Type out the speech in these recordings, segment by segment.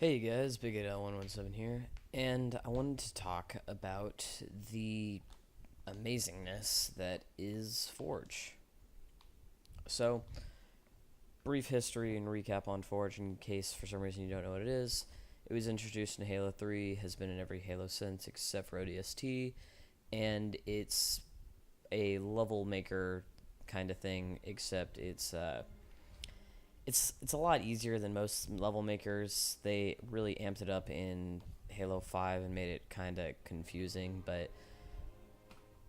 Hey guys, Big 117 here, and I wanted to talk about the amazingness that is Forge. So, brief history and recap on Forge in case for some reason you don't know what it is. It was introduced in Halo 3, has been in every Halo since except for ODST, and it's a level maker kind of thing, except it's a lot easier than most level makers. They really amped it up in Halo 5 and made it kind of confusing, but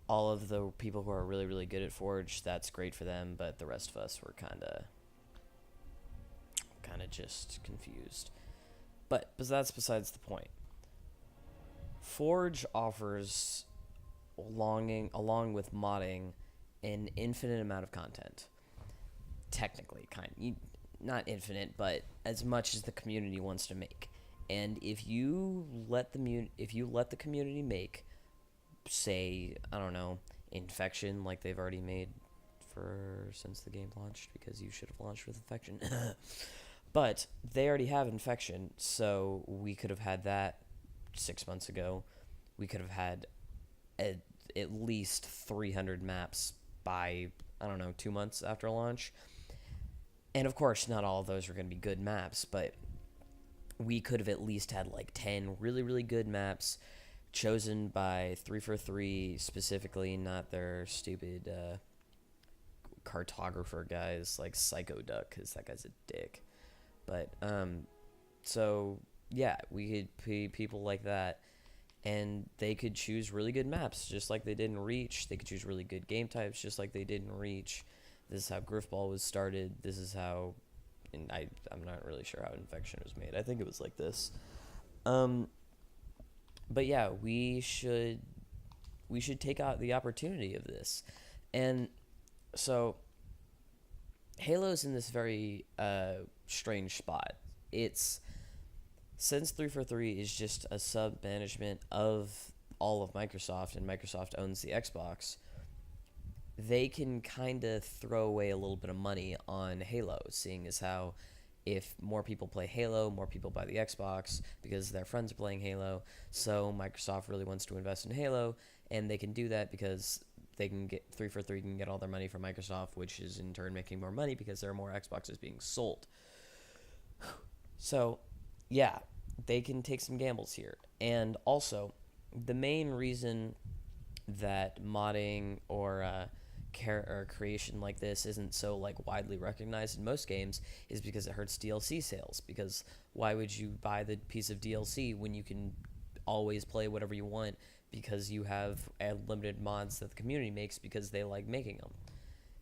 all of the people who are really good at Forge, that's great for them, but the rest of us were kind of just confused. But that's besides the point. Forge offers along with modding an infinite amount of content. Technically, not infinite, but as much as the community wants to make. And if you let the community make, say, I don't know, Infection, like they've already made for since the game launched, because you should have launched with Infection. But they already have Infection, so we could have had that 6 months ago. We could have had at least 300 maps by, I don't know, 2 months after launch. And of course, not all of those are going to be good maps, but we could have at least had like 10 really good maps chosen by 343 specifically, not their stupid cartographer guys like Psycho Duck, because that guy's a dick. But, so, yeah, we could pay people like that, and they could choose really good maps, just like they did in Reach. They could choose really good game types, just like they did in Reach. This is how Griffball was started. This is how, and I'm not really sure how Infection was made. I think it was like this. But yeah, we should take out the opportunity of this, and so Halo's in this very strange spot. It's since 343 is just a sub management of all of Microsoft, and Microsoft owns the Xbox. They can kind of throw away a little bit of money on Halo, seeing as how if more people play Halo, more people buy the Xbox because their friends are playing Halo. So Microsoft really wants to invest in Halo, and they can do that because they can get 343 can get all their money from Microsoft, which is in turn making more money because there are more Xboxes being sold. So, yeah, they can take some gambles here. And also, the main reason that modding or creation like this isn't so like widely recognized in most games is because it hurts DLC sales. Because why would you buy the piece of DLC when you can always play whatever you want, because you have unlimited mods that the community makes because they like making them?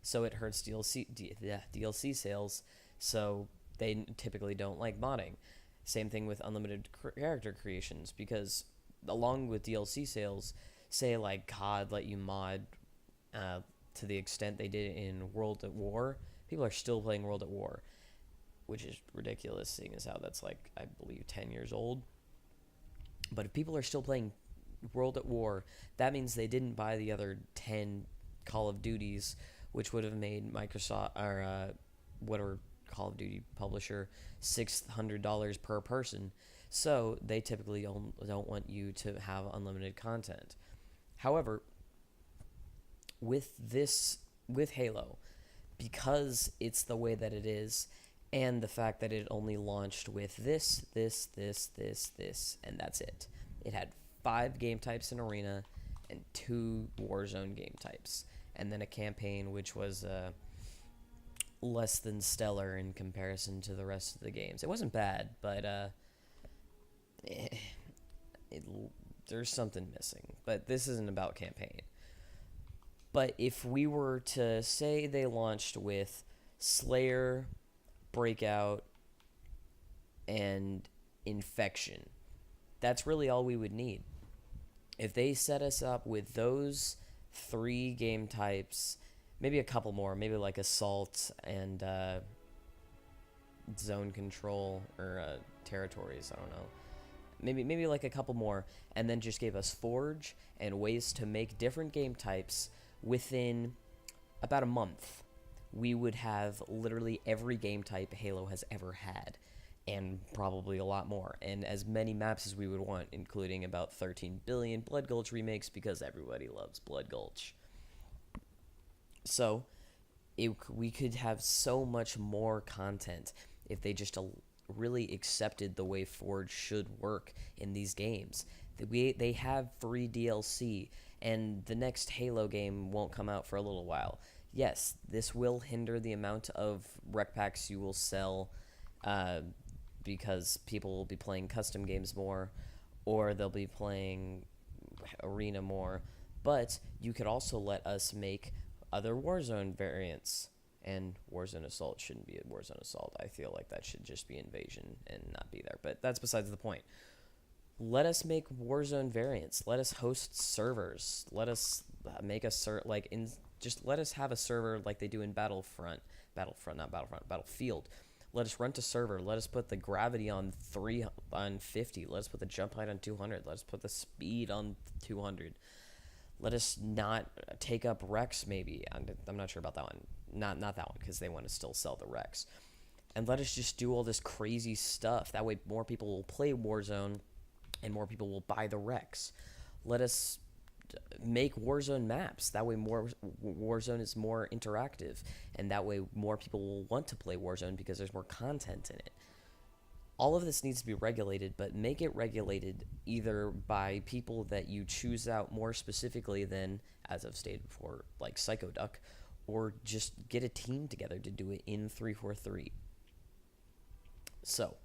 So it hurts DLC sales, so they typically don't like modding. Same thing with unlimited character creations, because along with DLC sales, say like COD let you mod to the extent they did in World at War, people are still playing World at War, which is ridiculous, seeing as how that's like, I believe, 10 years old. But if people are still playing World at War, that means they didn't buy the other 10 Call of Duties, which would have made Microsoft or whatever Call of Duty publisher $600 per person. So they typically don't want you to have unlimited content. However, with Halo, because it's the way that it is, and the fact that it only launched with this, and that's it. It had 5 game types in Arena and 2 Warzone game types, and then a campaign which was less than stellar in comparison to the rest of the games. It wasn't bad, but there's something missing. But this isn't about campaign. But if we were to say they launched with Slayer, Breakout, and Infection, that's really all we would need. If they set us up with those 3 game types, maybe a couple more, maybe like Assault and Zone Control, or Territories, I don't know. Maybe like a couple more, and then just gave us Forge and ways to make different game types within about a month, we would have literally every game type Halo has ever had. and probably a lot more, and as many maps as we would want, including about 13 billion Blood Gulch remakes because everybody loves Blood Gulch. So we could have so much more content if they just really accepted the way Forge should work in these games. They have free DLC, and the next Halo game won't come out for a little while. Yes, this will hinder the amount of rec packs you will sell, because people will be playing custom games more, or they'll be playing Arena more. But you could also let us make other Warzone variants. And Warzone Assault shouldn't be a Warzone Assault. I feel like that should just be Invasion and not be there. But that's besides the point. Let us make Warzone variants. Let us host servers. Let us make a just let us have a server like they do in Battlefield. Let us rent a server. Let us put the gravity on 50. Let us put the jump height on 200. Let us put the speed on 200. Let us not take up Rex, maybe. I'm not sure about that one. Not that one, because they want to still sell the Rex. And let us just do all this crazy stuff. That way more people will play Warzone, and more people will buy the Rex. Let us make Warzone maps. That way Warzone is more interactive, and that way more people will want to play Warzone because there's more content in it. All of this needs to be regulated, but make it regulated either by people that you choose out more specifically than, as I've stated before, like Psycho Duck, or just get a team together to do it in 343. So,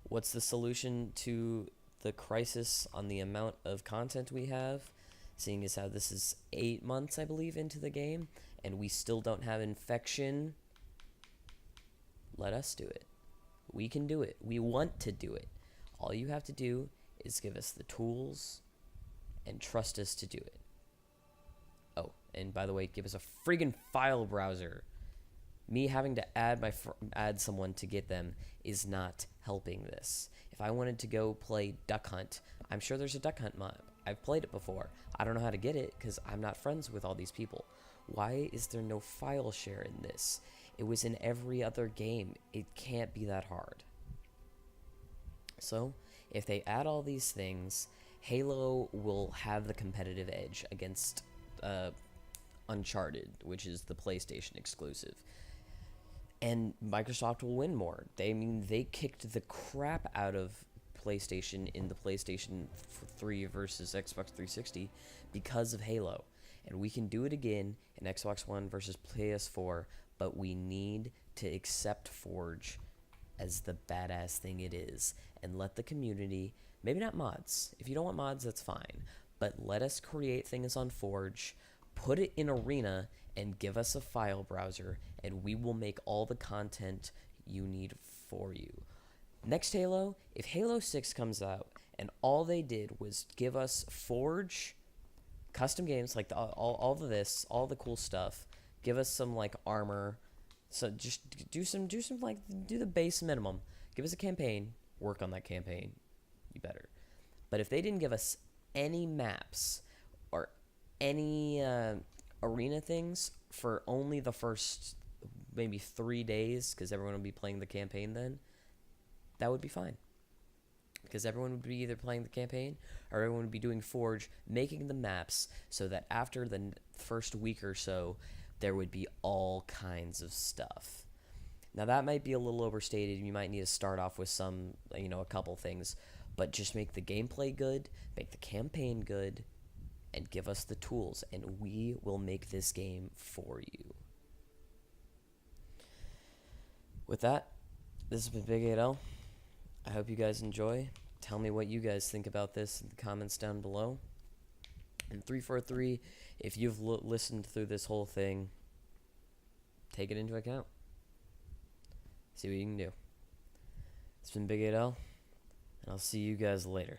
what's the solution to the crisis on the amount of content we have? Seeing as how this is 8 months, I believe, into the game, and we still don't have infection, let us do it. We can do it. We want to do it. All you have to do is give us the tools and trust us to do it. Oh, and by the way, give us a friggin' file browser. Me having to add someone to get them is not helping this. If I wanted to go play Duck Hunt, I'm sure there's a Duck Hunt mod. I've played it before. I don't know how to get it because I'm not friends with all these people. Why is there no file share in this? It was in every other game. It can't be that hard. So, if they add all these things, Halo will have the competitive edge against Uncharted, which is the PlayStation exclusive. And Microsoft will win more. They kicked the crap out of PlayStation in the PlayStation 3 versus Xbox 360 because of Halo. And we can do it again in Xbox One versus PS4, but we need to accept Forge as the badass thing it is and let the community, maybe not mods. If you don't want mods, that's fine. But let us create things on Forge, put it in Arena, and give us a file browser, and we will make all the content you need for you. Next Halo, if Halo 6 comes out and all they did was give us Forge, custom games, like all of this, all the cool stuff, give us some like armor, so just do the base minimum. Give us a campaign, work on that campaign, you better. But if they didn't give us any maps or any arena things for only the first maybe 3 days, because everyone would be playing the campaign then, that would be fine. Because everyone would be either playing the campaign or everyone would be doing Forge, making the maps so that after the first week or so, there would be all kinds of stuff. Now that might be a little overstated. You might need to start off with some, a couple things, but just make the gameplay good, make the campaign good, and give us the tools, and we will make this game for you. With that, this has been Big 8L. I hope you guys enjoy. Tell me what you guys think about this in the comments down below. And 343, if you've listened through this whole thing, take it into account. See what you can do. It's been Big 8L, and I'll see you guys later.